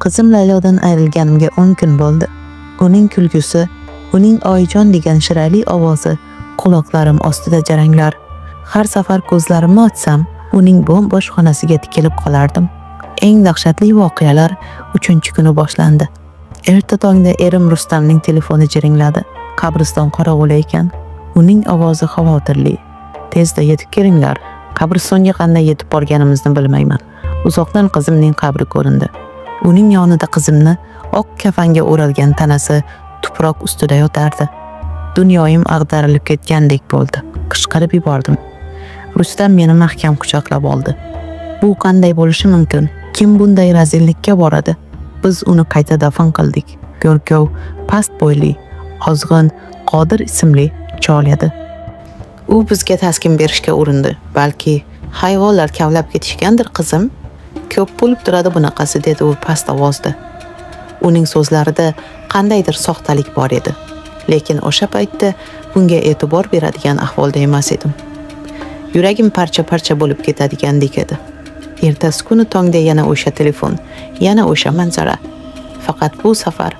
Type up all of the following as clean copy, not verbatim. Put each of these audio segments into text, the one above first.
Qizim Laylodan ayrilganimga 10 kun bo'ldi. Uning kulgusi, uning oyijon degan shirali ovozi quloqlarim ostida jaranglar. Har safar ko'zlarimni ochsam, uning bo'm-bo'sh xonasiga tikilib qolardim. Eng dahshatli voqealar 3-kuni boshlandi. Erta tongda erim Rustamning telefoni jiringladi. Qabriston qorong'u ekan. Uning ovozi xavotirli. Tezda yetib kelinglar. Qabristonga qanday yetib borganimizni bilmayman. Uzoqdan qizimning qabri ko'rindi. Uning yonida qizimni oq kafanga o'ralgan tanasi tuproq ustida yotardi. Dunyoyim ag'darilib ketgandek bo'ldi. Qishqirib yubordim. Rustam meni mahkam quchoqlab oldi. Bu qanday bo'lishi mumkin? Kim bunday razillikka boradi? Biz uni qayta dafn qildik. Go'rkov, past bo'yli, ozg'in, Qodir ismli chol edi. U bizga taskin berishga urindi. Balki hayvonlar kavlab ketishgandir qizim. Ko'p bo'lib turadi bunaqasi, dedi u past ovozda. Uning so'zlarida qandaydir soxtalik bor edi. Lekin o'sha paytda bunga e'tibor beradigan ahvolda emas edim. Yuragim parcha-parcha bo'lib ketadigandek edi. Ertasi kuni tongda yana o'sha telefon, yana o'sha manzara. Faqat bu safar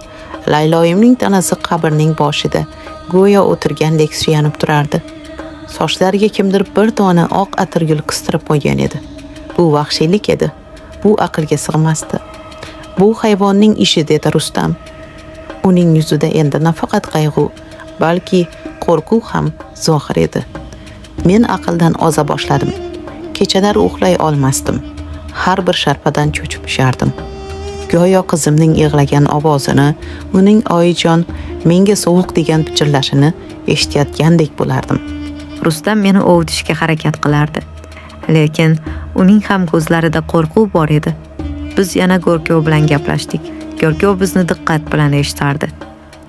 Layloyimning tanasi qabrning boshida go'yo o'tirgandek suyanib turardi. Sochlariga kimdir bir dona oq atirgul qistirib qo'ygan edi. Bu vahshiylik edi. Bu aqlga sig'masdi. Bu hayvonning ishi, dedi Rustam. Uning yuzida endi nafaqat qayg'u, balki qo'rquv ham zohir edi. Men aqldan oza boshladim. Kechalar uxlay olmasdim. Har bir sharpadan cho'chib pishardim. Go'yo qizimning yig'lagan ovozini, uning oyijon menga sovuq degan pichirlashini eshitayotgandek bo'lardim. Rustam meni ovutishga harakat qilardi. Lekin uning ham ko'zlarida qo'rquv bor edi. Biz yana Go'rkov bilan gaplashdik. Go'rkov bizni diqqat bilan eshitardi.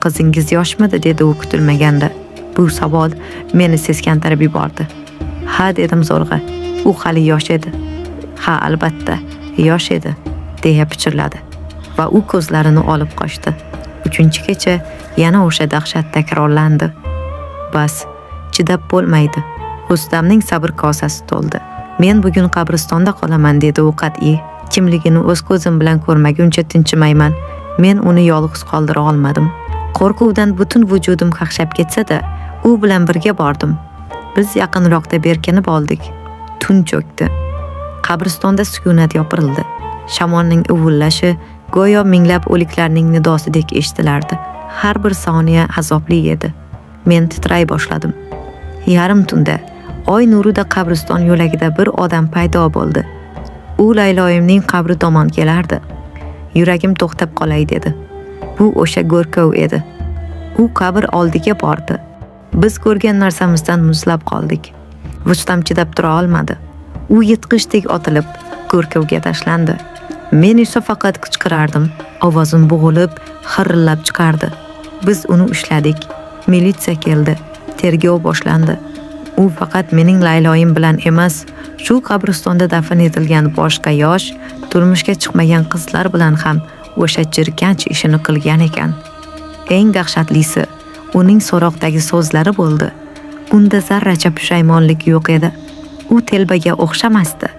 Qizingiz yoshmidi, dedi u kutilmaganda. Bu savol meni seskantirib yubordi. Ha, dedim zo'rg'a. U hali yosh edi. Ha, albatta, yosh edi, deya pichirladi va u ko'zlarini olib qochdi. 3-kecha yana o'sha dahshat takrorlandi. Bas, chidab bo'lmaydi. Rustamning sabr kosasi to'ldi. Men bugun qabristonda qolaman, dedi u qat'iy. Kimligini o'z ko'zim bilan ko'rmaguncha tinchimayman. Men uni yolg'iz qoldira olmadim. Qo'rquvdan butun vujudim qaqshab ketsa-da, u bilan birga bordim. Biz yaqinroqda berkinib oldik. Tun cho'kdi. Qabristonda sukunat yopirildi. Shamolning uvullashi go'yo minglab o'liklarning nidosidek eshitilardi. Har bir soniya azobli edi. Men titray boshladim. Yarim tunda oy nurida qabriston yo'lagida bir odam paydo bo'ldi. U Layloyimning qabri tomon kelardi. Yuragim to'xtab qolay dedi. Bu o'sha Go'rkov edi. U qabr oldiga bordi. Biz ko'rgan narsamizdan muzlab qoldik. Rustam chidab tura olmadi. U yetqishdek otilib Go'rkovga tashlandi. Men esa faqat qichqirardim. Ovozim bo'g'ilib, xirillab chiqardi. Biz uni ushladik. Militsiya keldi. Tergov boshlandi. U faqat mening Layloyim bilan emas, shu qabristonda dafn etilgan boshqa yosh, turmushga chiqmagan qizlar bilan ham o'sha jirkanch ishini qilgan ekan. Eng dahshatlisi uning so'roqdagi so'zlari bo'ldi. Unda zarracha pushaymonlik yo'q edi. U telbaga o'xshamasdi.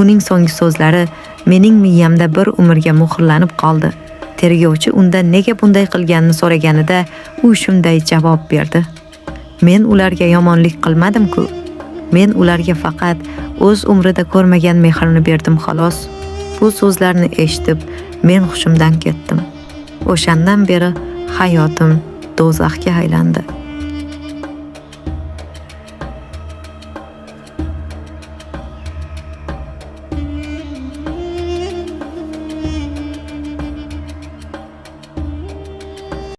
Uning so'nggi so'zlari mening miyamda bir umrga muhrlanib qoldi. Tergovchi undan nega bunday qilganini so'raganida u shunday javob berdi. Men ularga yomonlik qilmadim-ku. Men ularga faqat o'z umrida ko'rmagan mehrni berdim xolos. Bu so'zlarni eshitib, men hushimdan ketdim. O'shandan beri hayotim do'zaxga aylandi.